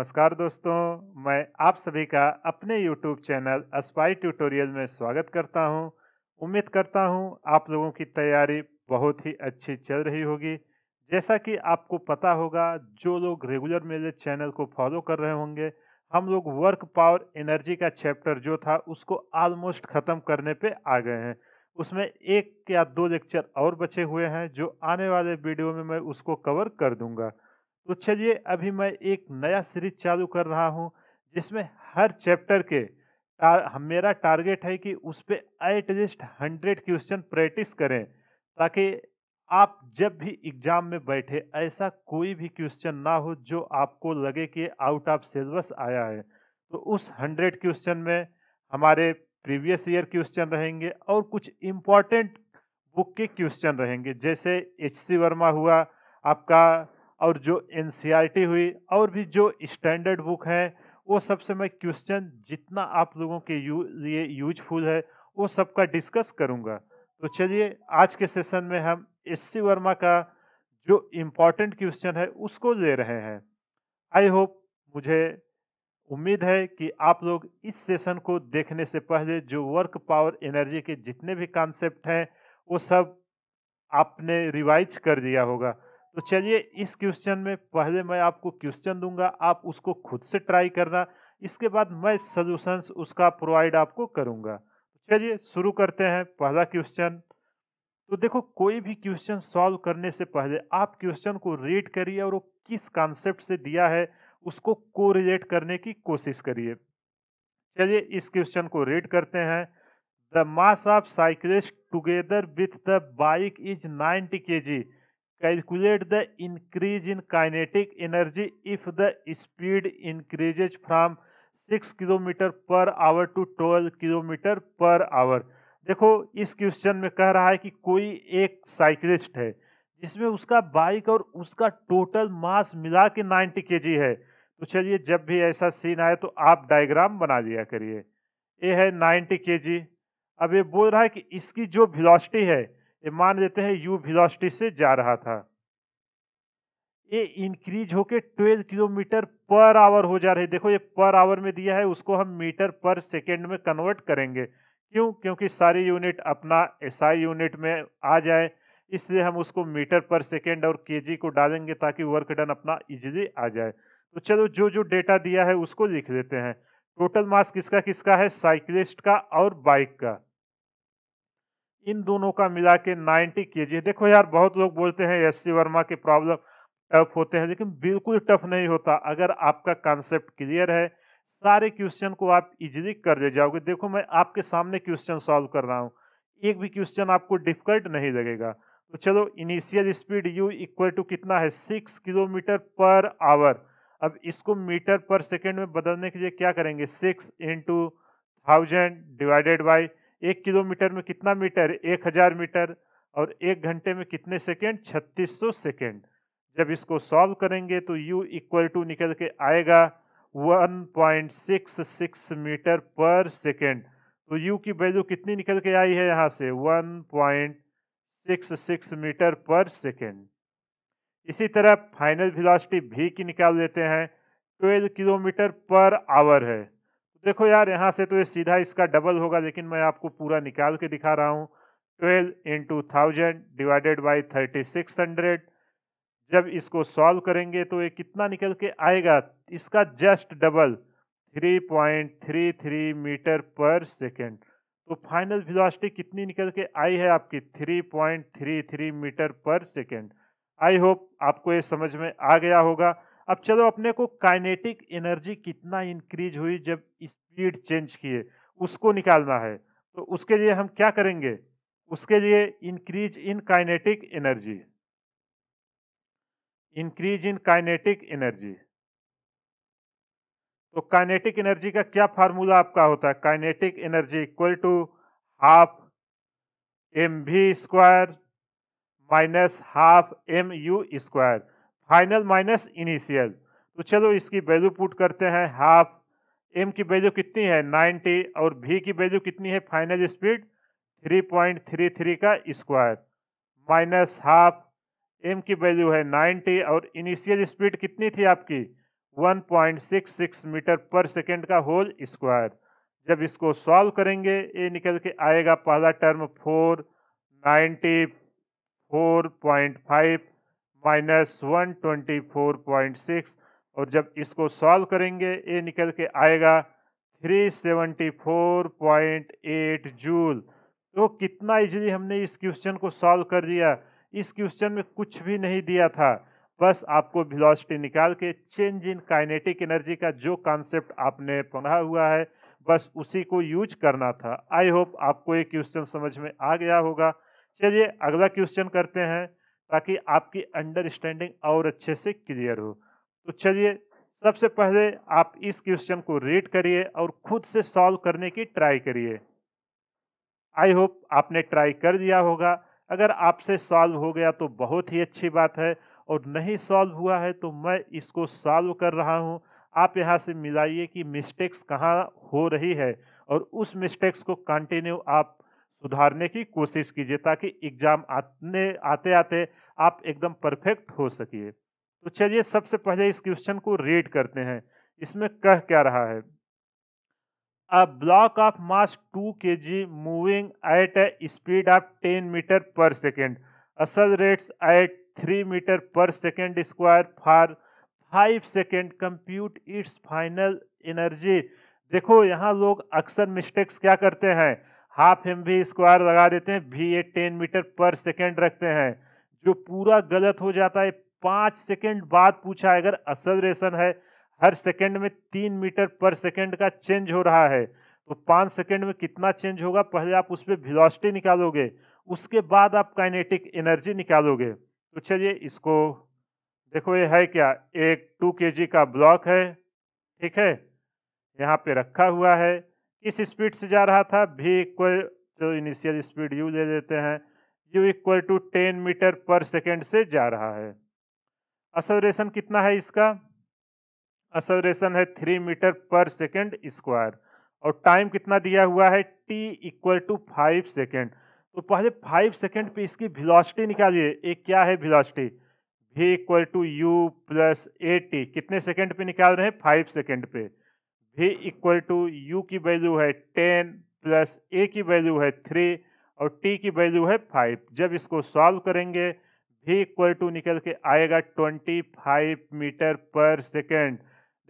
नमस्कार दोस्तों, मैं आप सभी का अपने YouTube चैनल स्पाई ट्यूटोरियल में स्वागत करता हूं। उम्मीद करता हूं आप लोगों की तैयारी बहुत ही अच्छी चल रही होगी। जैसा कि आपको पता होगा, जो लोग रेगुलर मेरे चैनल को फॉलो कर रहे होंगे, हम लोग वर्क पावर एनर्जी का चैप्टर जो था उसको ऑलमोस्ट ख़त्म करने पे आ गए हैं। उसमें 1 या 2 लेक्चर और बचे हुए हैं, जो आने वाले वीडियो में मैं उसको कवर कर दूँगा। तो चलिए अभी मैं एक नया सीरीज चालू कर रहा हूँ, जिसमें हर चैप्टर के मेरा टारगेट है कि उस पे एटलीस्ट 100 क्वेश्चन प्रैक्टिस करें, ताकि आप जब भी एग्जाम में बैठे ऐसा कोई भी क्वेश्चन ना हो जो आपको लगे कि आउट ऑफ सिलेबस आया है। तो उस 100 क्वेश्चन में हमारे प्रीवियस ईयर क्वेश्चन रहेंगे और कुछ इम्पोर्टेंट बुक के क्वेश्चन रहेंगे, जैसे एच.सी. वर्मा हुआ आपका, और जो एनसीईआरटी हुई, और भी जो स्टैंडर्ड बुक है, वो सबसे मैं क्वेश्चन जितना आप लोगों के लिए यूजफुल है वो सबका डिस्कस करूंगा। तो चलिए आज के सेशन में हम एच.सी. वर्मा का जो इम्पोर्टेंट क्वेश्चन है उसको ले रहे हैं। आई होप, मुझे उम्मीद है कि आप लोग इस सेशन को देखने से पहले जो वर्क पावर एनर्जी के जितने भी कॉन्सेप्ट हैं वो सब आपने रिवाइज कर दिया होगा। तो चलिए इस क्वेश्चन में पहले मैं आपको क्वेश्चन दूंगा, आप उसको खुद से ट्राई करना। इसके बाद मैं सॉल्यूशंस उसका प्रोवाइड आपको करूंगा। तो चलिए शुरू करते हैं पहला क्वेश्चन। तो देखो, कोई भी क्वेश्चन सॉल्व करने से पहले आप क्वेश्चन को रीड करिए और वो किस कॉन्सेप्ट से दिया है उसको कोरिलेट करने की कोशिश करिए। चलिए इस क्वेश्चन को रीड करते हैं। The mass of cyclist together with the bike is 90 kg. Calculate the increase in kinetic energy if the speed increases from 6 km per hour to 12 km per hour. देखो, इस क्वेश्चन में कह रहा है कि कोई एक साइकिलिस्ट है जिसमें उसका बाइक और उसका टोटल मास मिला के 90 केजी है। तो चलिए, जब भी ऐसा सीन आए तो आप डायग्राम बना लिया करिए। ये है 90 केजी। अब ये बोल रहा है कि इसकी जो वेलोसिटी है, ये मान लेते हैं यू वेलोसिटी से जा रहा था, ये इंक्रीज होके 12 किलोमीटर पर आवर हो जा रही है। देखो, ये पर आवर में दिया है, उसको हम मीटर पर सेकेंड में कन्वर्ट करेंगे। क्यों? क्योंकि सारी यूनिट अपना एसआई यूनिट में आ जाए, इसलिए हम उसको मीटर पर सेकेंड और केजी को डालेंगे ताकि वर्क डन अपना इजीली आ जाए। तो चलो, जो जो डेटा दिया है उसको लिख लेते हैं। टोटल मास किसका किसका है? साइकिलिस्ट का और बाइक का। इन दोनों का मिला के 90 केजी। देखो यार, बहुत लोग बोलते हैं एच.सी. वर्मा के प्रॉब्लम टफ होते हैं, लेकिन बिल्कुल टफ नहीं होता। अगर आपका कॉन्सेप्ट क्लियर है, सारे क्वेश्चन को आप इजीली कर ले जाओगे। देखो, मैं आपके सामने क्वेश्चन सॉल्व कर रहा हूँ, एक भी क्वेश्चन आपको डिफिकल्ट नहीं लगेगा। तो चलो, initial speed u equal to कितना है? 6 किलोमीटर पर आवर। अब इसको मीटर पर सेकेंड में बदलने के लिए क्या करेंगे? 6 इंटू 1000 डिवाइडेड बाई 1 किलोमीटर में कितना मीटर? 1000 मीटर। और 1 घंटे में कितने सेकेंड? 3600 सेकेंड। जब इसको सॉल्व करेंगे तो u इक्वल टू निकल के आएगा 1.66 मीटर पर सेकेंड। तो u की वैल्यू कितनी निकल के आई है यहाँ से? 1.66 मीटर पर सेकेंड। इसी तरह फाइनल वेलोसिटी v की निकाल लेते हैं, 12 किलोमीटर पर आवर है। देखो यार, यहाँ से तो ये सीधा इसका डबल होगा, लेकिन मैं आपको पूरा निकाल के दिखा रहा हूँ। 12 इंटू 1000 डिवाइडेड बाई 3600। जब इसको सॉल्व करेंगे तो ये कितना निकल के आएगा? इसका जस्ट डबल, 3.33 मीटर पर सेकेंड। तो फाइनल वेलोसिटी कितनी निकल के आई है आपकी? 3.33 मीटर पर सेकेंड। आई होप आपको ये समझ में आ गया होगा। अब चलो, अपने को काइनेटिक एनर्जी कितना इंक्रीज हुई जब स्पीड चेंज किए उसको निकालना है। तो उसके लिए हम क्या करेंगे? उसके लिए increase in kinetic energy, increase in kinetic energy. तो काइनेटिक एनर्जी का क्या फार्मूला आपका होता है? Kinetic energy equal to half mv square minus half mu square, final minus initial. तो चलो, इसकी वैल्यू पुट करते हैं। हाफ m की वैल्यू कितनी है? 90, और v की वैल्यू कितनी है? फाइनल स्पीड 3.33 का स्क्वायर, माइनस हाफ m की वैल्यू है 90 और इनिशियल स्पीड कितनी थी आपकी? 1.66 मीटर पर सेकेंड का होल स्क्वायर। जब इसको सॉल्व करेंगे ये निकल के आएगा पहला टर्म 494.5 माइनस 124.6, और जब इसको सॉल्व करेंगे ये निकल के आएगा 374.8 जूल। तो कितना इजीली हमने इस क्वेश्चन को सॉल्व कर दिया। इस क्वेश्चन में कुछ भी नहीं दिया था, बस आपको वेलोसिटी निकाल के चेंज इन काइनेटिक एनर्जी का जो कॉन्सेप्ट आपने पढ़ा हुआ है बस उसी को यूज करना था। आई होप आपको ये क्वेश्चन समझ में आ गया होगा। चलिए अगला क्वेश्चन करते हैं ताकि आपकी अंडरस्टैंडिंग और अच्छे से क्लियर हो। तो चलिए सबसे पहले आप इस क्वेश्चन को रीड करिए और खुद से सॉल्व करने की ट्राई करिए। आई होप आपने ट्राई कर दिया होगा। अगर आपसे सॉल्व हो गया तो बहुत ही अच्छी बात है, और नहीं सॉल्व हुआ है तो मैं इसको सॉल्व कर रहा हूं। आप यहां से मिलाइए कि मिस्टेक्स कहां हो रही है और उस मिस्टेक्स को कंटिन्यू आप सुधारने की कोशिश कीजिए ताकि एग्जाम आते आते आप एकदम परफेक्ट हो सकिए। तो चलिए सबसे पहले इस क्वेश्चन को रीड करते हैं। इसमें कह क्या रहा है, a block of mass 2 kg moving at a speed of 10 meter per second accelerates at 3 meter per second square for 5 second, compute its final energy। देखो यहाँ लोग अक्सर मिस्टेक्स क्या करते हैं, हाफ एम वी स्क्वायर लगा देते हैं, वी ए 10 मीटर पर सेकेंड रखते हैं, जो पूरा गलत हो जाता है। 5 सेकेंड बाद पूछा है, अगर एक्सेलरेशन है हर सेकंड में 3 मीटर पर सेकंड का चेंज हो रहा है तो 5 सेकंड में कितना चेंज होगा, पहले आप उस पर वेलोसिटी निकालोगे, उसके बाद आप काइनेटिक एनर्जी निकालोगे। तो चलिए इसको देखो, ये है क्या, एक 2 केजी का ब्लॉक है, ठीक है, यहाँ पे रखा हुआ है। किस स्पीड से जा रहा था, v इक्वल, तो इनिशियल स्पीड u ले लेते हैं, u इक्वल टू 10 मीटर पर सेकंड से जा रहा है। एक्सेलरेशन कितना है इसका, एक्सेलरेशन है 3 मीटर पर सेकंड स्क्वायर, और टाइम कितना दिया हुआ है, t इक्वल टू 5 सेकंड। तो पहले 5 सेकंड पे इसकी वेलोसिटी निकालिए। एक क्या है velocity, v equal to u plus a t, कितने सेकंड पे निकाल रहे हैं, 5 सेकंड पे। v इक्वल टू यू की वैल्यू है 10 प्लस ए की वैल्यू है 3 और t की वैल्यू है 5। जब इसको सॉल्व करेंगे v इक्वल टू निकल के आएगा 25 मीटर पर सेकेंड।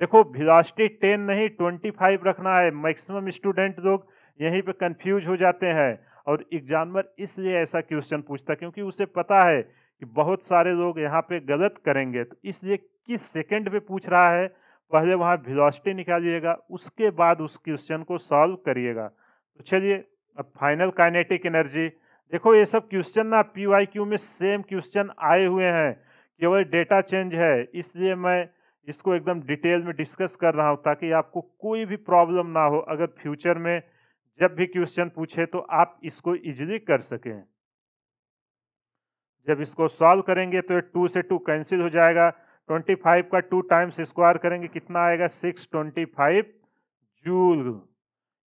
देखो वेलोसिटी 10 नहीं 25 रखना है। मैक्सिमम स्टूडेंट लोग यहीं पे कंफ्यूज हो जाते हैं, और एग्जामिनर इसलिए ऐसा क्वेश्चन पूछता है क्योंकि उसे पता है कि बहुत सारे लोग यहाँ पे गलत करेंगे, तो इसलिए किस सेकंड पे पूछ रहा है, पहले वहाँ वेलोसिटी निकालिएगा, उसके बाद उस क्वेश्चन को सॉल्व करिएगा। तो चलिए अब फाइनल काइनेटिक एनर्जी, देखो ये सब क्वेश्चन ना PYQ में सेम क्वेश्चन आए हुए हैं, केवल डेटा चेंज है, इसलिए मैं इसको एकदम डिटेल में डिस्कस कर रहा हूं ताकि आपको कोई भी प्रॉब्लम ना हो। अगर फ्यूचर में जब भी क्वेश्चन पूछे तो आप इसको इजीली कर सकें। जब इसको सॉल्व करेंगे तो 2 से 2 कैंसिल हो जाएगा, 25 का 2 टाइम्स स्क्वायर करेंगे कितना आएगा, 625 जूल।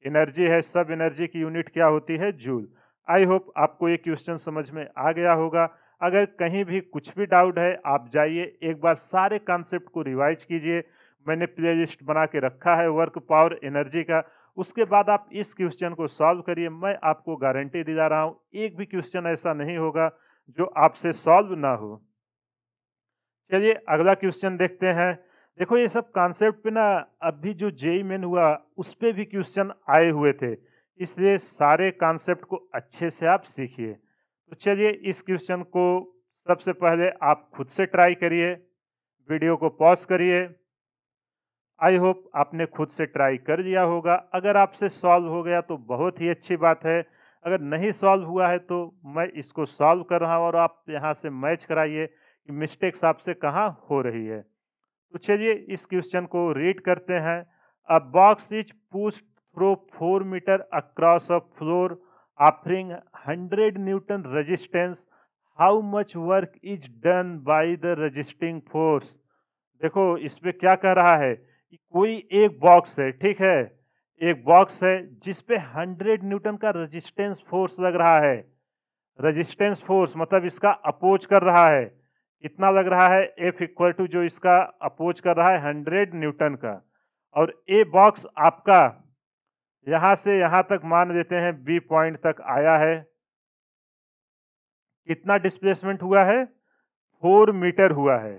एनर्जी है, सब एनर्जी की यूनिट क्या होती है, जूल। आई होप आपको ये क्वेश्चन समझ में आ गया होगा। अगर कहीं भी कुछ भी डाउट है आप जाइए एक बार सारे कॉन्सेप्ट को रिवाइज कीजिए, मैंने प्लेलिस्ट बना के रखा है वर्क पावर एनर्जी का, उसके बाद आप इस क्वेश्चन को सॉल्व करिए। मैं आपको गारंटी दिला रहा हूँ एक भी क्वेश्चन ऐसा नहीं होगा जो आपसे सॉल्व ना हो। चलिए अगला क्वेश्चन देखते हैं। देखो ये सब कॉन्सेप्ट पे ना अभी जो जेई मेन हुआ उस पे भी क्वेश्चन आए हुए थे, इसलिए सारे कॉन्सेप्ट को अच्छे से आप सीखिए। तो चलिए इस क्वेश्चन को सबसे पहले आप खुद से ट्राई करिए, वीडियो को पॉज करिए। आई होप आपने खुद से ट्राई कर लिया होगा। अगर आपसे सॉल्व हो गया तो बहुत ही अच्छी बात है, अगर नहीं सॉल्व हुआ है तो मैं इसको सॉल्व कर रहा हूँ और आप यहाँ से मैच कराइए कि मिस्टेक्स आपसे कहाँ हो रही है। तो चलिए इस क्वेश्चन को रीड करते हैं। A box is pushed through 4 metre across a floor offering 100 newton resistance, how much work is done by the resisting force. देखो इस पे क्या कह रहा है कि कोई एक बॉक्स है, ठीक है, एक बॉक्स है जिस पे 100 न्यूटन का रेजिस्टेंस फोर्स लग रहा है। रेजिस्टेंस फोर्स मतलब इसका अपोज कर रहा है, कितना लग रहा है, F इक्वल टू जो इसका अपोज कर रहा है 100 न्यूटन का, और ए बॉक्स आपका यहां से यहां तक मान लेते हैं बी पॉइंट तक आया है। कितना डिस्प्लेसमेंट हुआ है, 4 मीटर हुआ है।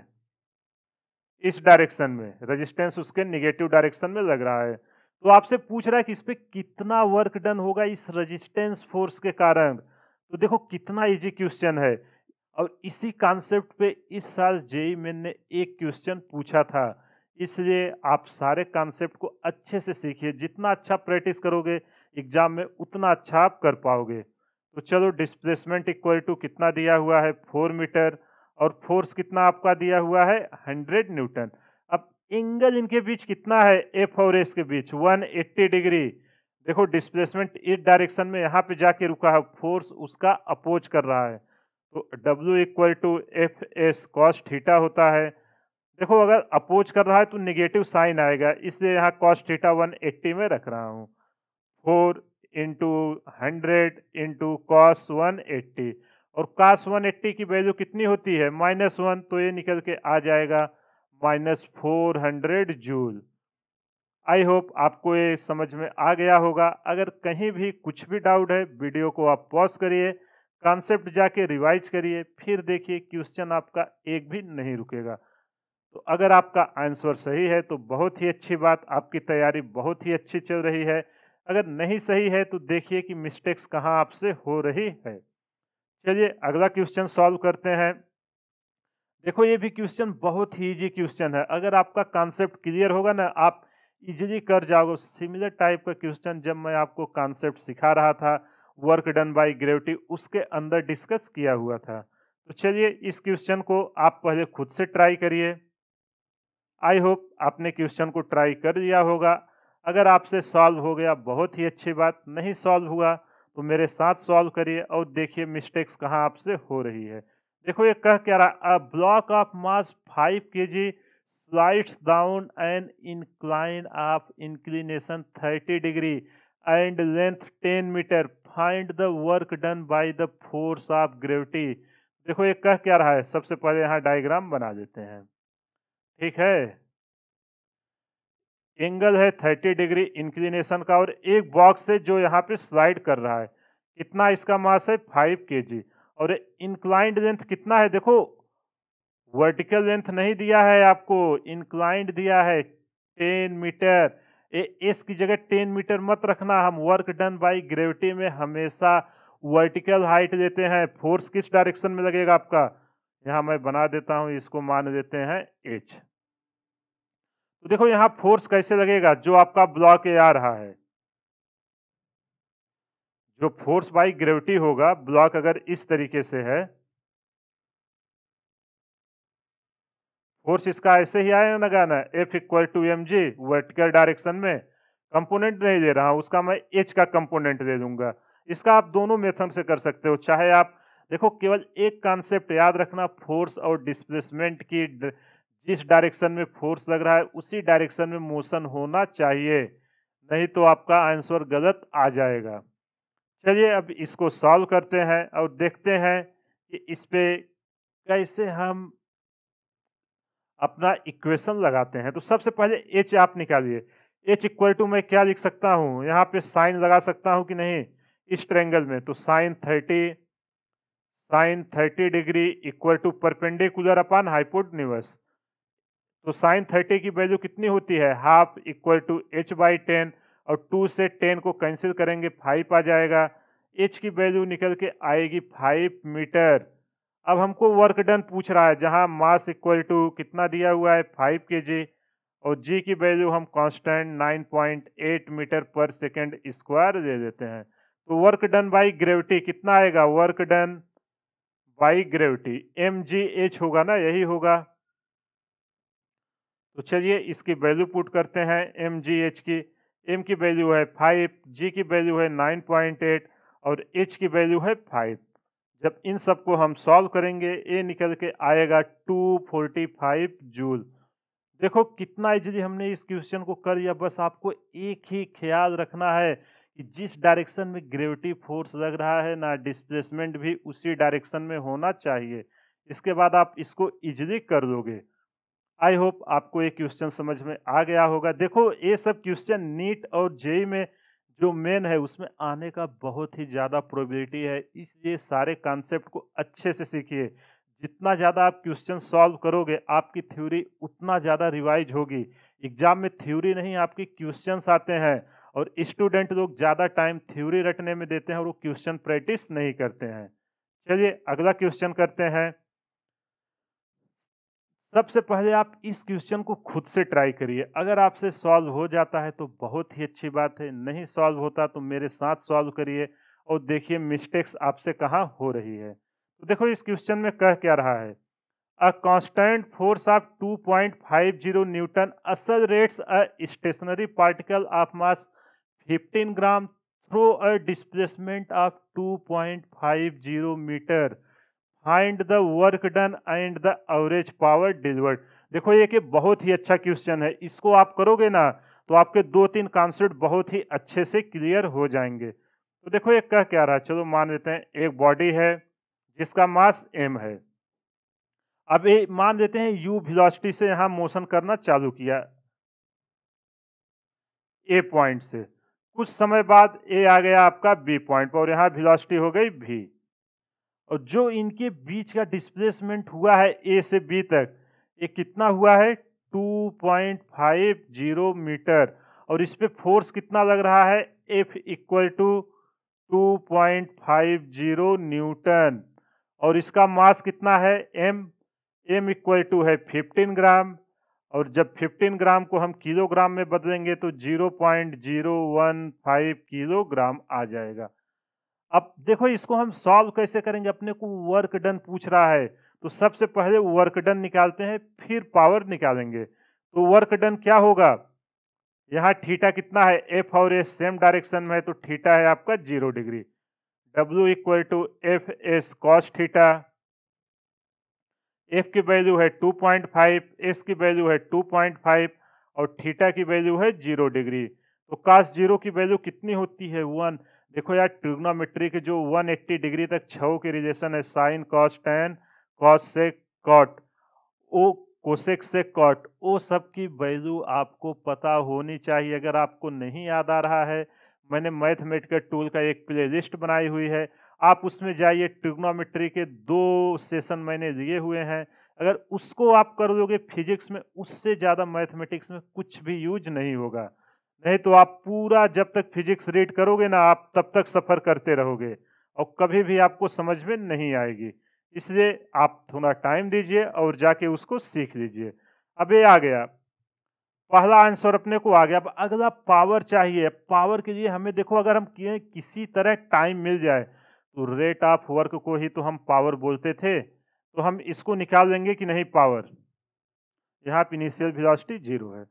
इस डायरेक्शन में रेजिस्टेंस उसके निगेटिव डायरेक्शन में लग रहा है। तो आपसे पूछ रहा है कि इस पे कितना वर्क डन होगा इस रेजिस्टेंस फोर्स के कारण। तो देखो कितना इजी क्वेश्चन है, और इसी कॉन्सेप्ट पे इस साल जेईई मेन ने एक क्वेश्चन पूछा था। इसलिए आप सारे कॉन्सेप्ट को अच्छे से सीखिए, जितना अच्छा प्रैक्टिस करोगे एग्जाम में उतना अच्छा आप कर पाओगे। तो चलो, डिस्प्लेसमेंट इक्वल टू कितना दिया हुआ है, 4 मीटर, और फोर्स कितना आपका दिया हुआ है, 100 न्यूटन। अब एंगल इनके बीच कितना है, एफ और एस के बीच 180 डिग्री। देखो डिस्प्लेसमेंट इस डायरेक्शन में यहाँ पे जाके रुका है, फोर्स उसका अपोज कर रहा है। तो W equal to F S cos theta होता है। देखो अगर अपोज कर रहा है तो निगेटिव साइन आएगा, इसलिए यहाँ कॉस थीटा 180 में रख रहा हूँ। 4 इंटू 100 इंटू कॉस 180, और कॉस 180 की वैल्यू कितनी होती है, -1, तो ये निकल के आ जाएगा -400 जूल। आई होप आपको ये समझ में आ गया होगा। अगर कहीं भी कुछ भी डाउट है, वीडियो को आप पॉज करिए, कॉन्सेप्ट जाके रिवाइज करिए, फिर देखिए क्वेश्चन आपका एक भी नहीं रुकेगा। तो अगर आपका आंसर सही है तो बहुत ही अच्छी बात, आपकी तैयारी बहुत ही अच्छी चल रही है। अगर नहीं सही है तो देखिए कि मिस्टेक्स कहाँ आपसे हो रही है। चलिए अगला क्वेश्चन सॉल्व करते हैं। देखो ये भी क्वेश्चन बहुत ही इजी क्वेश्चन है, अगर आपका कॉन्सेप्ट क्लियर होगा ना, आप इजीली कर जाओगे। सिमिलर टाइप का क्वेश्चन जब मैं आपको कॉन्सेप्ट सिखा रहा था, वर्क डन बाय ग्रेविटी, उसके अंदर डिस्कस किया हुआ था। तो चलिए इस क्वेश्चन को आप पहले खुद से ट्राई करिए। आई होप आपने क्वेश्चन को ट्राई कर लिया होगा। अगर आपसे सॉल्व हो गया बहुत ही अच्छी बात, नहीं सॉल्व हुआ तो मेरे साथ सॉल्व करिए और देखिए मिस्टेक्स कहाँ आपसे हो रही है। देखो ये कह क्या रहा, a block of mass 5 kg slides down an incline of inclination 30 degree and length 10 metre, find the work done by the force of gravity. देखो ये कह क्या रहा है, सबसे पहले यहाँ डायग्राम बना देते हैं, ठीक है। एंगल है 30 डिग्री इंक्लिनेशन का, और एक बॉक्स है जो यहाँ पे स्लाइड कर रहा है। कितना इसका मास है, 5 kg, और इंक्लाइंड लेंथ कितना है, देखो वर्टिकल लेंथ नहीं दिया है आपको, इंक्लाइंड दिया है 10 मीटर। एस की जगह 10 मीटर मत रखना, हम वर्क डन बाय ग्रेविटी में हमेशा वर्टिकल हाइट लेते हैं। फोर्स किस डायरेक्शन में लगेगा आपका, यहाँ मैं बना देता हूँ, इसको मान देते हैं एच। तो देखो यहाँ फोर्स कैसे लगेगा, जो आपका ब्लॉक ए आ रहा है, जो फोर्स बाई ग्रेविटी होगा, ब्लॉक अगर इस तरीके से है, फोर्स इसका ऐसे ही आएगा ना गाना, F equal to m g, vertical direction में। कंपोनेंट नहीं दे रहा हूं, उसका मैं H का कंपोनेंट दे दूंगा। इसका आप दोनों मेथड से कर सकते हो, चाहे आप देखो, केवल एक कॉन्सेप्ट याद रखना, फोर्स और डिस्प्लेसमेंट की जिस डायरेक्शन में फोर्स लग रहा है उसी डायरेक्शन में मोशन होना चाहिए, नहीं तो आपका आंसर गलत आ जाएगा। चलिए अब इसको सॉल्व करते हैं और देखते हैं कि इस पे कैसे हम अपना इक्वेशन लगाते हैं। तो सबसे पहले एच आप निकालिए। एच इक्वल टू मैं क्या लिख सकता हूँ, यहाँ पे साइन लगा सकता हूँ कि नहीं, इस ट्रेंगल में। तो sine 30 degree equal to perpendicular upon hypotenuse. तो साइन 30 की वैल्यू कितनी होती है, half equal to h by 10, और 2 से 10 को कैंसिल करेंगे 5 आ जाएगा। एच की वैल्यू निकल के आएगी 5 मीटर। अब हमको वर्क डन पूछ रहा है, जहां मास इक्वल टू कितना दिया हुआ है, 5 kg, और जी की वैल्यू हम कांस्टेंट 9.8 मीटर पर सेकेंड स्क्वायर दे देते हैं। तो वर्क डन बाई ग्रेविटी कितना आएगा, work done by gravity M G H होगा ना, यही होगा। तो चलिए इसकी वैल्यू पुट करते हैं, एम जी एच की। एम की वैल्यू है 5, जी की वैल्यू है 9.8, और एच की वैल्यू है 5। जब इन सबको हम सॉल्व करेंगे, ए निकल के आएगा 245 जूल। देखो कितना इजीली हमने इस क्वेश्चन को कर लिया। बस आपको एक ही ख्याल रखना है कि जिस डायरेक्शन में ग्रेविटी फोर्स लग रहा है ना, डिस्प्लेसमेंट भी उसी डायरेक्शन में होना चाहिए। इसके बाद आप इसको इजीली कर लोगे। आई होप आपको ये क्वेश्चन समझ में आ गया होगा। देखो ये सब क्वेश्चन नीट और जेई में जो मेन है उसमें आने का बहुत ही ज़्यादा प्रोबेबिलिटी है, इसलिए सारे कॉन्सेप्ट को अच्छे से सीखिए। जितना ज़्यादा आप क्वेश्चन सॉल्व करोगे आपकी थ्योरी उतना ज़्यादा रिवाइज होगी। एग्जाम में थ्योरी नहीं आपकी क्वेश्चंस आते हैं और स्टूडेंट लोग ज़्यादा टाइम थ्योरी रटने में देते हैं और वो क्वेश्चन प्रैक्टिस नहीं करते हैं। चलिए अगला क्वेश्चन करते हैं। सबसे पहले आप इस क्वेश्चन को खुद से ट्राई करिए। अगर आपसे सॉल्व हो जाता है तो बहुत ही अच्छी बात है, नहीं सॉल्व होता तो मेरे साथ सॉल्व करिए और देखिए मिस्टेक्स आपसे कहाँ हो रही है। तो देखो इस क्वेश्चन में कह क्या रहा है, a constant force of 2.50 Newton accelerates a stationary particle of mass 15 gram through a displacement of 2.50 meter. Find the work done and the average power delivered. देखो ये कि बहुत ही अच्छा क्वेश्चन है, इसको आप करोगे ना तो आपके 2-3 कॉन्सेप्ट बहुत ही अच्छे से क्लियर हो जाएंगे। तो देखो ये कह क्या रहा है, चलो मान लेते हैं एक बॉडी है जिसका मास m है। अब ये मान लेते हैं u वेलोसिटी से यहां मोशन करना चालू किया a पॉइंट से, कुछ समय बाद a आ गया आपका b पॉइंट पर और यहां वेलोसिटी हो गई v। और जो इनके बीच का डिस्प्लेसमेंट हुआ है ए से बी तक, ये कितना हुआ है 2.50 मीटर। और इस पे फोर्स कितना लग रहा है, F इक्वल टू 2.50 न्यूटन। और इसका मास कितना है m इक्वल टू है 15 ग्राम। और जब 15 ग्राम को हम किलोग्राम में बदलेंगे तो 0.015 किलोग्राम आ जाएगा। अब देखो इसको हम सॉल्व कैसे करेंगे, अपने को वर्क डन पूछ रहा है तो सबसे पहले वर्क डन निकालते हैं फिर पावर निकालेंगे। तो वर्क डन क्या होगा, यहाँ थीटा कितना है, एफ और एस सेम डायरेक्शन में है तो थीटा है आपका 0 डिग्री। W equal to F S cos theta, F की वैल्यू है 2.5, एस की वैल्यू है 2.5 और थीटा की वैल्यू है 0 डिग्री। तो cos 0 की वैल्यू कितनी होती है 1। देखो यार ट्रिग्नोमेट्री के जो 180 डिग्री तक छो के रिलेशन है, sine cos tan cos sec cot, ओ कोसेक से कॉट, वो सब की वैल्यू आपको पता होनी चाहिए। अगर आपको नहीं याद आ रहा है, मैंने मैथमेटिकल टूल का एक प्लेलिस्ट बनाई हुई है, आप उसमें जाइए। ट्रिग्नोमेट्री के 2 सेशन मैंने लिए हुए हैं, अगर उसको आप कर लोगे फिजिक्स में, उससे ज़्यादा मैथमेटिक्स में कुछ भी यूज नहीं होगा। नहीं तो आप पूरा जब तक फिजिक्स रीड करोगे ना, आप तब तक सफ़र करते रहोगे और कभी भी आपको समझ में नहीं आएगी। इसलिए आप थोड़ा टाइम दीजिए और जाके उसको सीख लीजिए। अब ये आ गया, पहला आंसर अपने को आ गया। अब अगला पावर चाहिए। पावर के लिए हमें देखो, अगर हम किसी तरह टाइम मिल जाए तो रेट ऑफ वर्क को ही तो हम पावर बोलते थे, तो हम इसको निकाल लेंगे कि नहीं पावर। यहाँ पे इनिशियल वेलोसिटी 0 है।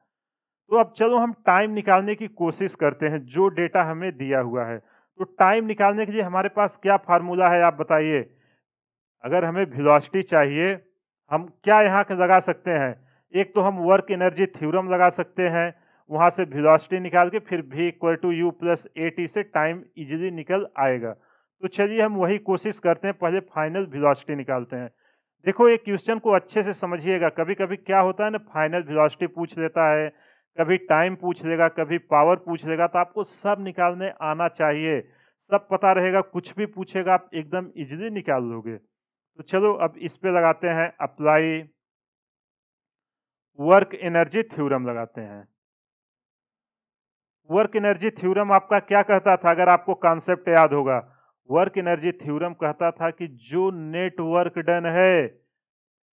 तो अब चलो हम टाइम निकालने की कोशिश करते हैं जो डेटा हमें दिया हुआ है। तो टाइम निकालने के लिए हमारे पास क्या फार्मूला है आप बताइए। अगर हमें वेलोसिटी चाहिए, हम क्या यहाँ के लगा सकते हैं, एक तो हम वर्क एनर्जी थ्योरम लगा सकते हैं, वहां से वेलोसिटी निकाल के फिर v equal to u plus a t से टाइम इजीली निकल आएगा। तो चलिए हम वही कोशिश करते हैं, पहले फाइनल वेलोसिटी निकालते हैं। देखो ये क्वेश्चन को अच्छे से समझिएगा, कभी कभी क्या होता है ना, फाइनल वेलोसिटी पूछ लेता है, कभी टाइम पूछ लेगा, कभी पावर पूछ लेगा, तो आपको सब निकालने आना चाहिए, सब पता रहेगा। कुछ भी पूछेगा आप एकदम इजीली निकाल लोगे। तो चलो अब इस पे लगाते हैं अप्लाई वर्क एनर्जी थ्योरम लगाते हैं। वर्क एनर्जी थ्योरम आपका क्या कहता था, अगर आपको कॉन्सेप्ट याद होगा, वर्क एनर्जी थ्योरम कहता था कि जो नेट वर्क डन है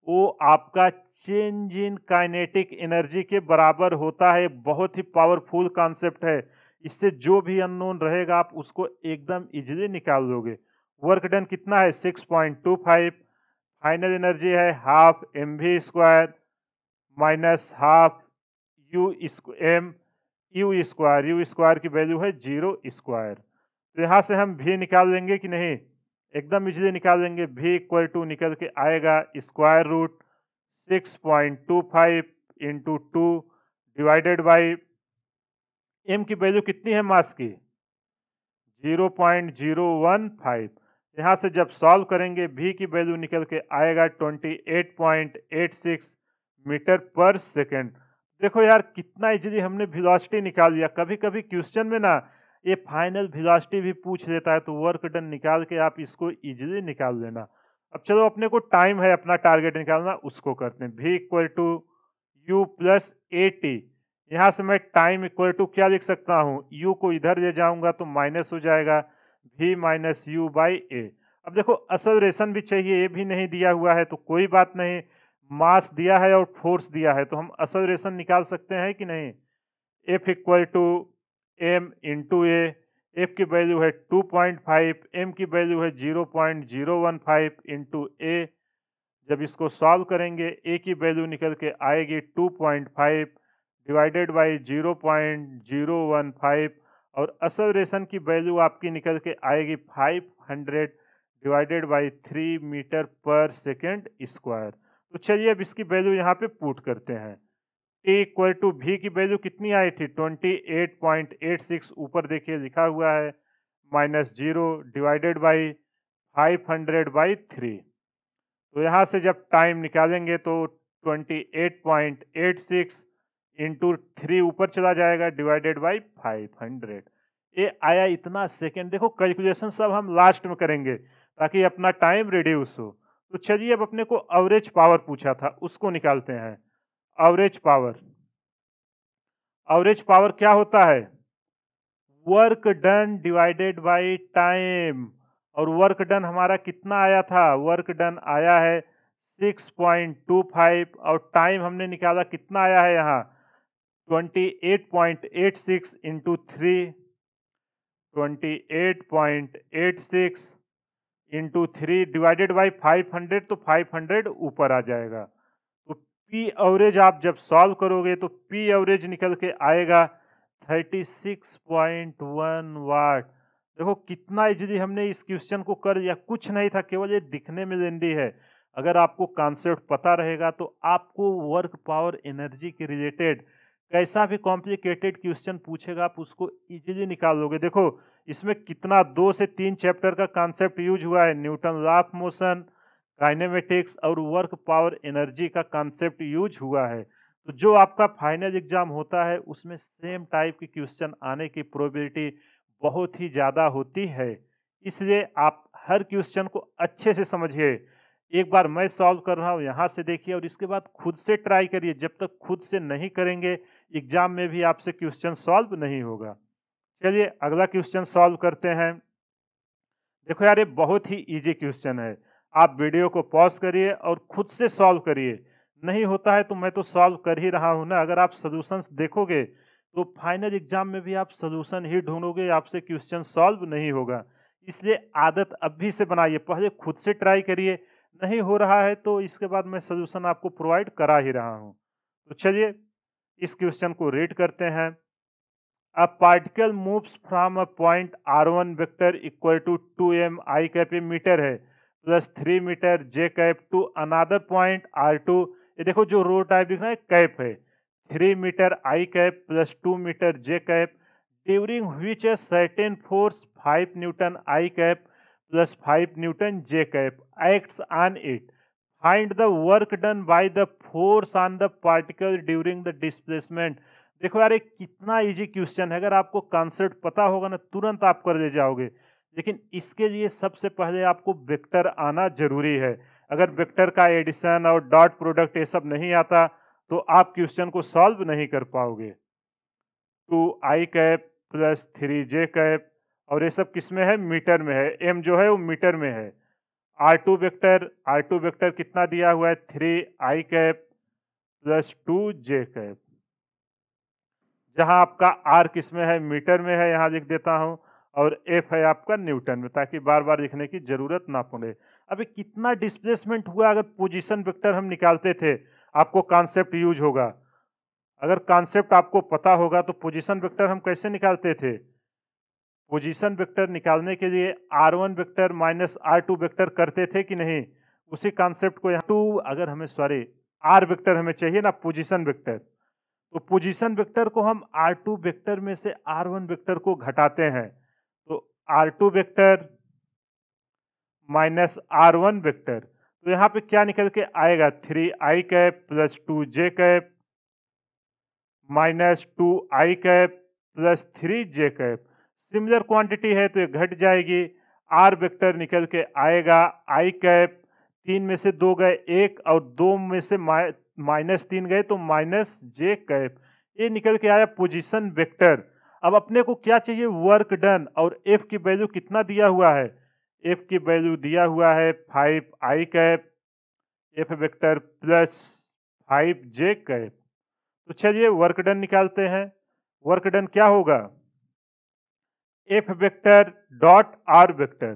वो आपका चेंज इन काइनेटिक एनर्जी के बराबर होता है। बहुत ही पावरफुल कॉन्सेप्ट है, इससे जो भी अननोन रहेगा आप उसको एकदम इजीली निकाल लोगे। वर्क डन कितना है 6.25, फाइनल एनर्जी है half m v square minus half u m u square की वैल्यू है 0 स्क्वायर। तो यहाँ से हम भी निकाल लेंगे कि नहीं, एकदम इजीली निकाल लेंगे। भी इक्वल टू निकल के आएगा square root 6.25 into 2 divided by m की वैल्यू कितनी है मास की 0.015। यहाँ से जब सॉल्व करेंगे v की वैल्यू निकल के आएगा 28.86 मीटर पर सेकेंड। देखो यार कितना इजीली हमने वेलोसिटी निकाल लिया। कभी कभी क्वेश्चन में ना ये फाइनल वेलोसिटी भी पूछ लेता है, तो वर्क डन निकाल के आप इसको इजीली निकाल लेना। अब चलो, अपने को टाइम है अपना टारगेट निकालना, उसको करते हैं। v equal to u plus a t. यहाँ से मैं टाइम इक्वल टू क्या लिख सकता हूँ, u को इधर ले जाऊंगा तो माइनस हो जाएगा v माइनस यू बाई ए। अब देखो असलरेशन भी चाहिए, ये भी नहीं दिया हुआ है तो कोई बात नहीं, मास दिया है और फोर्स दिया है तो हम असलरेशन निकाल सकते हैं कि नहीं। F equal to m into a. F की वैल्यू है 2.5, एम की वैल्यू है 0.015 इंटू ए। जब इसको सॉल्व करेंगे ए की वैल्यू निकल के आएगी 2.5 डिवाइडेड बाई 0.015 और असलरेशन की वैल्यू आपकी निकल के आएगी 500 डिवाइडेड बाई 3 मीटर पर सेकेंड स्क्वायर। तो चलिए अब इसकी वैल्यू यहाँ पे पुट करते हैं। t इक्वल टू वी की वैल्यू कितनी आई थी 28.86, ऊपर देखिए लिखा हुआ है माइनस 0 डिवाइडेड बाई 500/3। तो यहाँ से जब टाइम निकालेंगे तो 28.86 इंटू 3 ऊपर चला जाएगा डिवाइडेड बाई 500। ये आया इतना सेकेंड। देखो कैलकुलेशन सब हम लास्ट में करेंगे ताकि अपना टाइम रिड्यूस हो। तो चलिए अब अपने को एवरेज पावर पूछा था, उसको निकालते हैं। एवरेज पावर, एवरेज पावर क्या होता है, work done divided by time. और वर्क डन हमारा कितना आया था, वर्क डन आया है 6.25 और टाइम हमने निकाला कितना आया है यहाँ 28.86 इंटू 3, 28.86 इंटू 3 डिवाइडेड बाई 500, तो 500 ऊपर आ जाएगा। तो पी एवरेज आप जब सॉल्व करोगे तो पी एवरेज निकल के आएगा 36.1 वाट। देखो कितना इजीली हमने इस क्वेश्चन को कर लिया, कुछ नहीं था, केवल ये दिखने में लेंदी है। अगर आपको कॉन्सेप्ट पता रहेगा तो आपको वर्क पावर एनर्जी के रिलेटेड कैसा भी कॉम्प्लिकेटेड क्वेश्चन पूछेगा आप उसको इजीली निकाल लोगे। देखो इसमें कितना 2 से 3 चैप्टर का कॉन्सेप्ट यूज हुआ है, Newton law of motion, kinematics और वर्क पावर एनर्जी का कॉन्सेप्ट यूज हुआ है। तो जो आपका फाइनल एग्जाम होता है उसमें सेम टाइप के क्वेश्चन आने की प्रोबेबिलिटी बहुत ही ज़्यादा होती है। इसलिए आप हर क्वेश्चन को अच्छे से समझिए। एक बार मैं सॉल्व कर रहा हूँ, यहाँ से देखिए और इसके बाद खुद से ट्राई करिए। जब तक खुद से नहीं करेंगे एग्जाम में भी आपसे क्वेश्चन सॉल्व नहीं होगा। चलिए अगला क्वेश्चन सॉल्व करते हैं। देखो यार ये बहुत ही इजी क्वेश्चन है, आप वीडियो को पॉज करिए और खुद से सॉल्व करिए। नहीं होता है तो मैं तो सॉल्व कर ही रहा हूं ना। अगर आप सॉल्यूशंस देखोगे तो फाइनल एग्जाम में भी आप सॉल्यूशन ही ढूंढोगे, आपसे क्वेश्चन सॉल्व नहीं होगा। इसलिए आदत अभी से बनाइए, पहले खुद से ट्राई करिए। नहीं हो रहा है तो इसके बाद मैं सॉल्यूशन आपको प्रोवाइड करा ही रहा हूं। तो चलिए इस क्वेश्चन को रीड करते हैं। A particle moves from a point r1 vector equal to 2m I cap ये मीटर है plus 3 metre j cap to another point r2। ये देखो जो रो टाइप दिख रहा है कैप है, 3 metre I cap plus 2 metre j cap during which a certain force 5 newton I cap plus 5 newton j cap acts on it. Find the work done by the force on the particle during the displacement. देखो यार एक कितना easy question है, अगर आपको concept पता होगा ना तुरंत आप कर ले जाओगे। लेकिन इसके लिए सबसे पहले आपको वेक्टर आना जरूरी है। अगर वेक्टर का एडिशन और डॉट प्रोडक्ट ये सब नहीं आता तो आप क्वेश्चन को सॉल्व नहीं कर पाओगे। 2i cap plus 3j cap और ये सब किस में है, मीटर में है। m जो है वो मीटर में है। r2 वेक्टर कितना दिया हुआ है 3i cap plus 2j cap. जहां आपका आर किस में है, मीटर में है, यहां लिख देता हूं। और एफ है आपका न्यूटन में, ताकि बार बार लिखने की जरूरत ना पड़े। अभी कितना डिस्प्लेसमेंट हुआ, अगर पोजीशन वेक्टर हम निकालते थे आपको कॉन्सेप्ट यूज होगा। अगर कॉन्सेप्ट आपको पता होगा तो पोजीशन वेक्टर हम कैसे निकालते थे, पोजीशन वेक्टर निकालने के लिए r1 vector minus r2 vector करते थे कि नहीं। उसी कॉन्सेप्ट को यहाँ अगर हमें आर वेक्टर हमें चाहिए ना पोजीशन वेक्टर, तो पोजीशन वेक्टर को हम r2 वेक्टर में से r1 वेक्टर को घटाते हैं। तो r2 vector minus R1 vector. तो यहाँ पे क्या निकल के आएगा, 3i cap plus 2j cap minus 2i cap plus 3j cap. Similar quantity है तो ये घट जाएगी। आर वेक्टर निकल के आएगा i कैप, 3 में से 2 गए 1 और 2 में से माइनस 3 गए तो माइनस j कैप। ये निकल के आया पोजीशन वेक्टर। अब अपने को क्या चाहिए, वर्क डन। और f की वैल्यू कितना दिया हुआ है, f की वैल्यू दिया हुआ है 5i cap f vector plus 5j cap. तो चलिए वर्क डन निकालते हैं। वर्क डन क्या होगा, F vector dot are vector.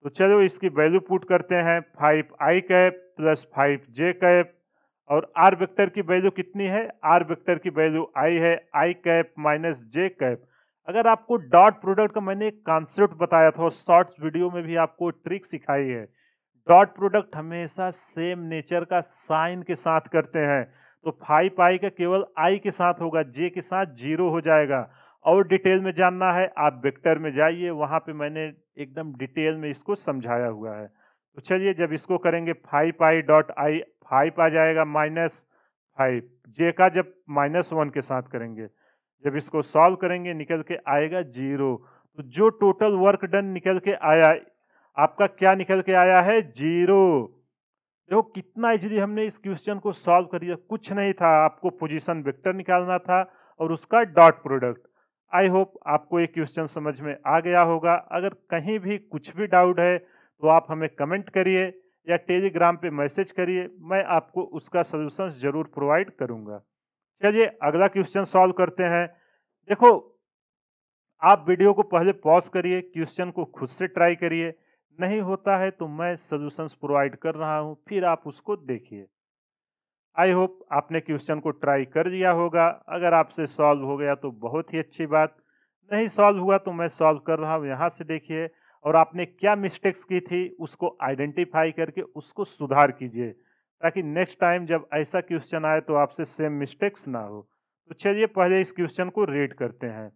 तो चलो इसकी वैल्यू पुट करते हैं, 5i cap plus 5j cap. और आर वेक्टर की वैल्यू कितनी है, आर वेक्टर की वैल्यू i है, i cap minus j cap. अगर आपको डॉट प्रोडक्ट का मैंने एक कॉन्सेप्ट बताया था और शॉर्ट्स वीडियो में भी आपको ट्रिक सिखाई है, डॉट प्रोडक्ट हमेशा सेम नेचर का साइन के साथ करते हैं। तो 5i का केवल i के साथ होगा, j के साथ 0 हो जाएगा। और डिटेल में जानना है आप वेक्टर में जाइए, वहां पे मैंने एकदम डिटेल में इसको समझाया हुआ है। तो चलिए जब इसको करेंगे 5i डॉट आई 5 आ जाएगा माइनस 5, j का जब -1 के साथ करेंगे, जब इसको सॉल्व करेंगे निकल के आएगा 0। तो जो टोटल वर्क डन निकल के आया, आपका क्या निकल के आया है, 0। देखो कितना इजीली हमने इस क्वेश्चन को सॉल्व कर दिया, कुछ नहीं था, आपको पोजीशन वेक्टर निकालना था और उसका डॉट प्रोडक्ट। आई होप आपको ये क्वेश्चन समझ में आ गया होगा। अगर कहीं भी कुछ भी डाउट है तो आप हमें कमेंट करिए या टेलीग्राम पे मैसेज करिए, मैं आपको उसका सॉल्यूशन जरूर प्रोवाइड करूंगा। चलिए अगला क्वेश्चन सॉल्व करते हैं। देखो आप वीडियो को पहले पॉज करिए, क्वेश्चन को खुद से ट्राई करिए, नहीं होता है तो मैं सॉल्यूशंस प्रोवाइड कर रहा हूं, फिर आप उसको देखिए। आई होप आपने क्वेश्चन को ट्राई कर लिया होगा। अगर आपसे सॉल्व हो गया तो बहुत ही अच्छी बात, नहीं सॉल्व हुआ तो मैं सॉल्व कर रहा हूं, यहाँ से देखिए। और आपने क्या मिस्टेक्स की थी उसको आइडेंटिफाई करके उसको सुधार कीजिए, ताकि नेक्स्ट टाइम जब ऐसा क्वेश्चन आए तो आपसे सेम मिस्टेक्स ना हो। तो चलिए पहले इस क्वेश्चन को रीड करते हैं।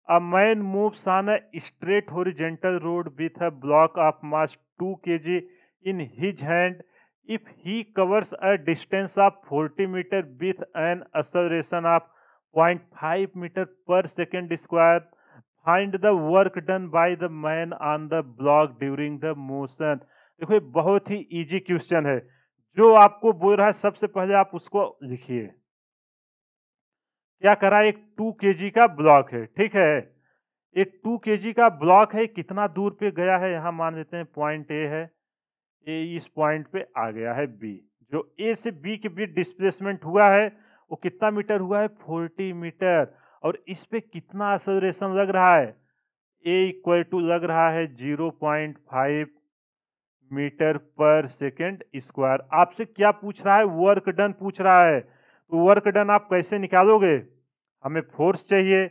A man moves on a straight horizontal road with a block of mass 2 kg in his hand. If he covers a distance of 40 meter with an acceleration of 0.5 meter per second square, find the work done by the man on the block during the motion। देखो ये बहुत ही easy question है। जो आपको बोल रहा है सबसे पहले आप उसको लिखिए। क्या करा, एक 2 केजी का ब्लॉक है, ठीक है। एक 2 केजी का ब्लॉक है, कितना दूर पे गया है, यहाँ मान लेते हैं पॉइंट ए है, ए इस पॉइंट पे आ गया है बी। जो ए से बी के बीच डिस्प्लेसमेंट हुआ है वो कितना मीटर हुआ है, 40 मीटर। और इस पे कितना एक्सेलरेशन लग रहा है, ए इक्वल टू लग रहा है 0.5 मीटर पर सेकेंड स्क्वायर। आपसे क्या पूछ रहा है, वर्क डन पूछ रहा है। तो वर्क डन आप कैसे निकालोगे, हमें फोर्स चाहिए,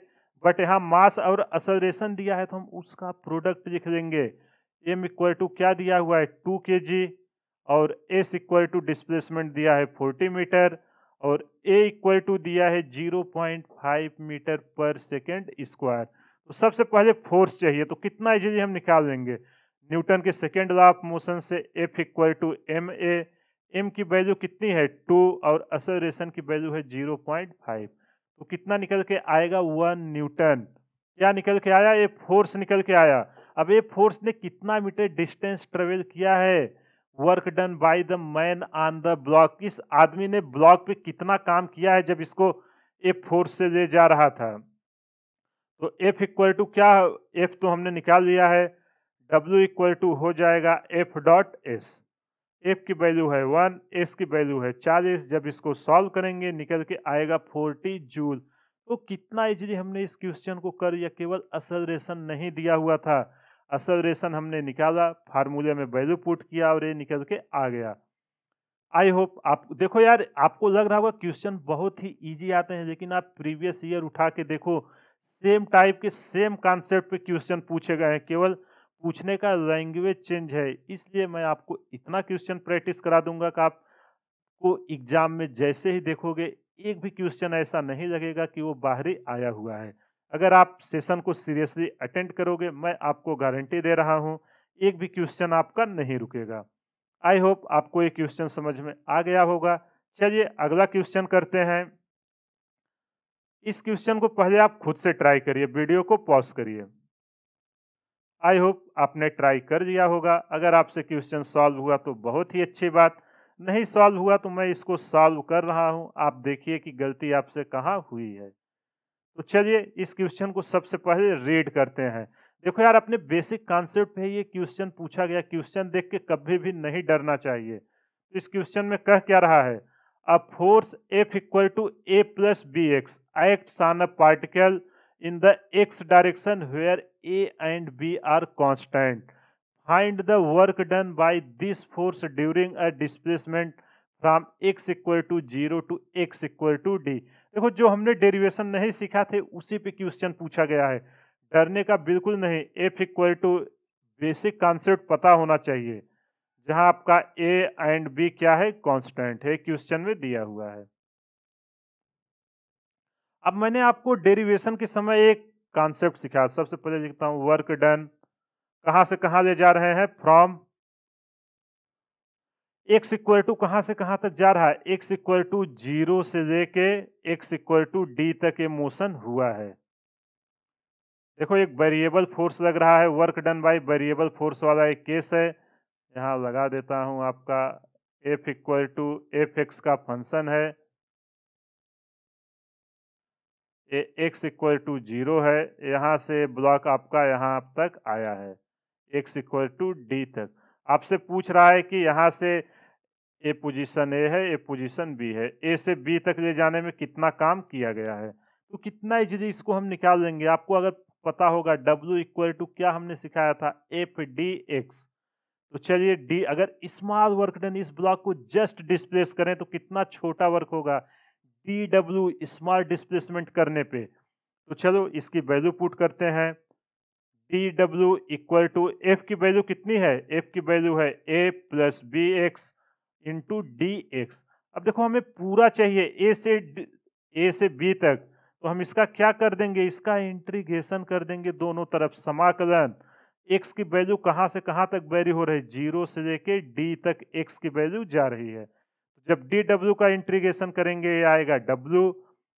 बट यहाँ मास और एक्सेलरेशन दिया है तो हम उसका प्रोडक्ट लिख लेंगे। एम इक्वल टू क्या दिया हुआ है, 2 kg, और एस इक्वल टू डिस्प्लेसमेंट दिया है 40 मीटर, और ए इक्वल टू दिया है 0.5 मीटर पर सेकेंड स्क्वायर। तो सबसे पहले फोर्स चाहिए, तो कितना इजीली हम निकाल लेंगे। न्यूटन के सेकेंड लॉ ऑफ मोशन से F equal to m a, m की वैल्यू कितनी है 2 और एक्सेलरेशन की वैल्यू है 0.5। तो कितना निकल के आएगा, 1 न्यूटन। क्या निकल के आया, ये फोर्स निकल के आया। अब ये फोर्स ने कितना मीटर डिस्टेंस ट्रेवल किया है, work done by the man on the block, इस आदमी ने ब्लॉक पे कितना काम किया है जब इसको एफ फोर्स से ले जा रहा था। तो एफ इक्वल टू क्या, एफ तो हमने निकाल लिया है, डब्ल्यू इक्वल टू हो जाएगा एफ डॉट एस। एफ की वैल्यू है 1, एस की वैल्यू है 40। जब इसको सॉल्व करेंगे निकल के आएगा 40 जूल। तो कितना इजीली हमने इस क्वेश्चन को कर लिया, केवल एक्सेलरेशन नहीं दिया हुआ था, एक्सेलरेशन हमने निकाला, फार्मूले में वैल्यू पुट किया और ये निकल के आ गया। आई होप आप देखो यार, आपको लग रहा होगा क्वेश्चन बहुत ही इजी आते हैं, लेकिन आप प्रीवियस ईयर उठा के देखो, सेम टाइप के सेम कॉन्सेप्ट पे क्वेश्चन पूछे गए हैं, केवल पूछने का लैंग्वेज चेंज है। इसलिए मैं आपको इतना क्वेश्चन प्रैक्टिस करा दूंगा कि आपको एग्जाम में जैसे ही देखोगे एक भी क्वेश्चन ऐसा नहीं लगेगा कि वो बाहरी आया हुआ है। अगर आप सेशन को सीरियसली अटेंड करोगे, मैं आपको गारंटी दे रहा हूँ एक भी क्वेश्चन आपका नहीं रुकेगा। आई होप आपको ये क्वेश्चन समझ में आ गया होगा। चलिए अगला क्वेश्चन करते हैं। इस क्वेश्चन को पहले आप खुद से ट्राई करिए, वीडियो को पॉज करिए। आई होप आपने ट्राई कर लिया होगा। अगर आपसे क्वेश्चन सॉल्व हुआ तो बहुत ही अच्छी बात, नहीं सॉल्व हुआ तो मैं इसको सॉल्व कर रहा हूं। आप देखिए कि गलती आपसे कहाँ हुई है। तो चलिए इस क्वेश्चन को सबसे पहले रीड करते हैं। देखो यार, अपने बेसिक कॉन्सेप्ट पे ये क्वेश्चन पूछा गया। क्वेश्चन देख के कभी भी नहीं डरना चाहिए। तो इस क्वेश्चन में कह क्या रहा है, a force F equal to A plus B x acts on a particle in the x direction where A and B are constant. Find the work done by this force during a displacement from x equal to 0 to x equal to d. देखो, जो हमने derivation नहीं सीखा थे उसी पे question पूछा गया है। डरने का बिल्कुल नहीं। F equal to basic concept पता होना चाहिए, जहां आपका A एंड B क्या है, कांस्टेंट है, क्वेश्चन में दिया हुआ है। अब मैंने आपको डेरिवेशन के समय एक कॉन्सेप्ट सिखाया। सबसे पहले लिखता हूं वर्क डन, कहां से कहां ले जा रहे हैं, फ्रॉम x इक्वल टू कहां से कहां तक जा रहा है, x इक्वल टू 0 से लेके x इक्वल टू d तक ये मोशन हुआ है। देखो एक वेरिएबल फोर्स लग रहा है, work done by variable force वाला एक केस है। यहां लगा देता हूं आपका F equal to f x का फंक्शन है, एक्स इक्वल टू 0 है। यहाँ से ब्लॉक आपका यहाँ तक आया है, एक्स इक्वल टू डी तक। आपसे पूछ रहा है कि यहाँ से ए पोजीशन ए है, ए पोजीशन बी है, ए से बी तक ले जाने में कितना काम किया गया है। तो कितना इजीली इसको हम निकाल लेंगे। आपको अगर पता होगा W इक्वल टू क्या हमने सिखाया था, एफ डी एक्स। तो चलिए डी, अगर स्मॉल वर्क डन इस ब्लॉक को जस्ट डिस्प्लेस करें तो कितना छोटा वर्क होगा, डी डब्ल्यू स्मॉल डिस्प्लेसमेंट करने पे। तो चलो इसकी वैल्यू पुट करते हैं। D W equal to F की वैल्यू कितनी है, एफ की वैल्यू है A plus B X into D X. अब देखो हमें पूरा चाहिए ए से बी तक, तो हम इसका क्या कर देंगे, इसका इंटीग्रेशन कर देंगे दोनों तरफ, समाकलन। एक्स की वैल्यू कहां से कहां तक वेरी हो रही है, 0 से लेके डी तक एक्स की वैल्यू जा रही है। जब डी डब्ल्यू का इंटीग्रेशन करेंगे ये आएगा डब्ल्यू,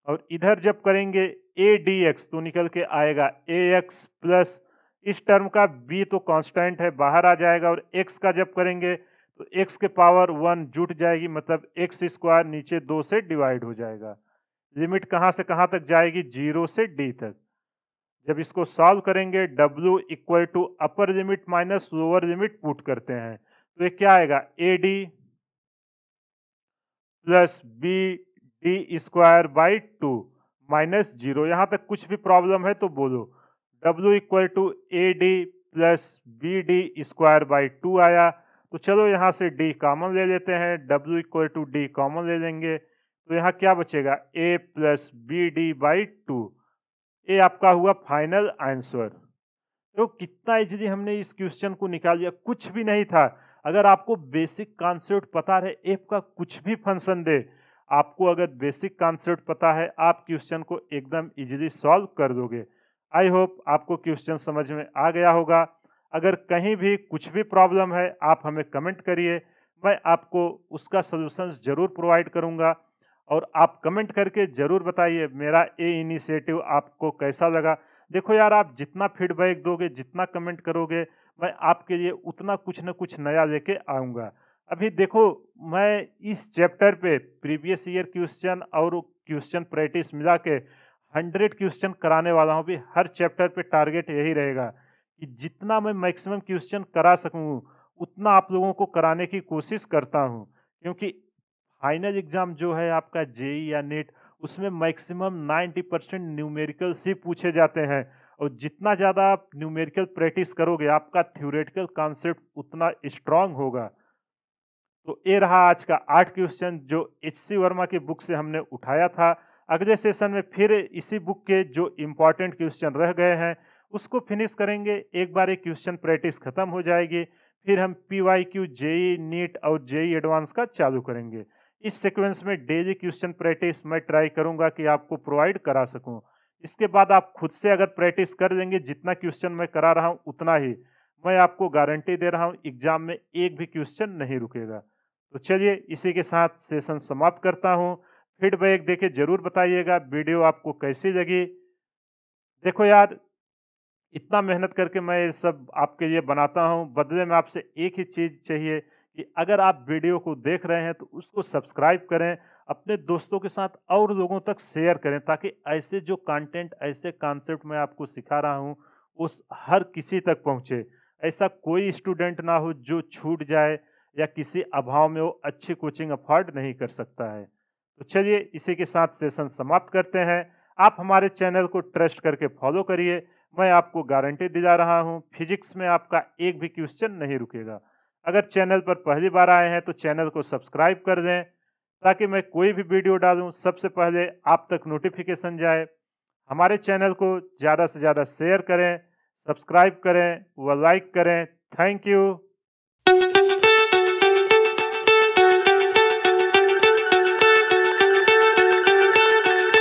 और इधर जब करेंगे ए डी एक्स तो निकल के आएगा ए एक्स प्लस इस टर्म का b तो कांस्टेंट है, बाहर आ जाएगा, और x का जब करेंगे तो x के पावर 1 जुट जाएगी, मतलब एक्स स्क्वायर नीचे 2 से डिवाइड हो जाएगा। लिमिट कहां से कहां तक जाएगी, 0 से d तक। जब इसको सॉल्व करेंगे w equal to upper limit minus lower limit put करते हैं, तो ये क्या आएगा, a d plus b d square by 2 minus 0। यहां तक कुछ भी प्रॉब्लम है तो बोलो। W equal to a d plus b d square by 2 आया। तो चलो यहाँ से D कॉमन ले लेते हैं, W equal to d common ले लेंगे, तो यहाँ क्या बचेगा, A plus b d by 2। ये आपका हुआ फाइनल आंसर। तो कितना इजीली हमने इस क्वेश्चन को निकाल लिया, कुछ भी नहीं था। अगर आपको बेसिक कॉन्सेप्ट पता है, एफ का कुछ भी फंक्शन दे, आपको अगर बेसिक कॉन्सेप्ट पता है, आप क्वेश्चन को एकदम इजीली सॉल्व कर दोगे। आई होप आपको क्वेश्चन समझ में आ गया होगा। अगर कहीं भी कुछ भी प्रॉब्लम है, आप हमें कमेंट करिए, मैं आपको उसका सोल्यूशन जरूर प्रोवाइड करूंगा। और आप कमेंट करके जरूर बताइए मेरा ये इनिशिएटिव आपको कैसा लगा। देखो यार, आप जितना फीडबैक दोगे, जितना कमेंट करोगे, मैं आपके लिए उतना कुछ न कुछ नया लेके आऊँगा। अभी देखो, मैं इस चैप्टर पे प्रीवियस ईयर क्वेश्चन और क्वेश्चन प्रैक्टिस मिला के 100 क्वेश्चन कराने वाला हूँ। अभी हर चैप्टर पे टारगेट यही रहेगा कि जितना मैं मैक्सिमम क्वेश्चन करा सकूँ, उतना आप लोगों को कराने की कोशिश करता हूँ। क्योंकि फाइनल एग्जाम जो है आपका जेई या नेट, उसमें मैक्सिमम 90% न्यूमेरिकल से पूछे जाते हैं, और जितना ज़्यादा आप न्यूमेरिकल प्रैक्टिस करोगे, आपका थ्योरेटिकल कॉन्सेप्ट उतना स्ट्रांग होगा। तो ये रहा आज का 8 क्वेश्चन जो एच.सी. वर्मा की बुक से हमने उठाया था। अगले सेशन में फिर इसी बुक के जो इम्पोर्टेंट क्वेश्चन रह गए हैं उसको फिनिश करेंगे। एक बार एक क्वेश्चन प्रैक्टिस खत्म हो जाएगी, फिर हम पीवाईक्यू, जेई नीट और जेई एडवांस का चालू करेंगे। इस सीक्वेंस में डेली क्वेश्चन प्रैक्टिस मैं ट्राई करूंगा कि आपको प्रोवाइड करा सकूं। इसके बाद आप खुद से अगर प्रैक्टिस कर लेंगे, जितना क्वेश्चन मैं करा रहा हूं उतना ही, मैं आपको गारंटी दे रहा हूँ एग्जाम में एक भी क्वेश्चन नहीं रुकेगा। तो चलिए इसी के साथ सेशन समाप्त करता हूँ। फीडबैक देके ज़रूर बताइएगा वीडियो आपको कैसी लगी। देखो यार, इतना मेहनत करके मैं ये सब आपके लिए बनाता हूँ, बदले में आपसे एक ही चीज़ चाहिए कि अगर आप वीडियो को देख रहे हैं तो उसको सब्सक्राइब करें, अपने दोस्तों के साथ और लोगों तक शेयर करें ताकि ऐसे जो कंटेंट, ऐसे कॉन्सेप्ट मैं आपको सिखा रहा हूँ, उस हर किसी तक पहुँचे। ऐसा कोई स्टूडेंट ना हो जो छूट जाए या किसी अभाव में वो अच्छी कोचिंग अफोर्ड नहीं कर सकता है। तो चलिए इसी के साथ सेशन समाप्त करते हैं। आप हमारे चैनल को ट्रस्ट करके फॉलो करिए। मैं आपको गारंटी दिला रहा हूँ फिजिक्स में आपका एक भी क्वेश्चन नहीं रुकेगा। अगर चैनल पर पहली बार आए हैं तो चैनल को सब्सक्राइब कर दें ताकि मैं कोई भी वीडियो डालूं सबसे पहले आप तक नोटिफिकेशन जाए। हमारे चैनल को ज़्यादा से ज़्यादा शेयर करें, सब्सक्राइब करें व लाइक करें। Thank you.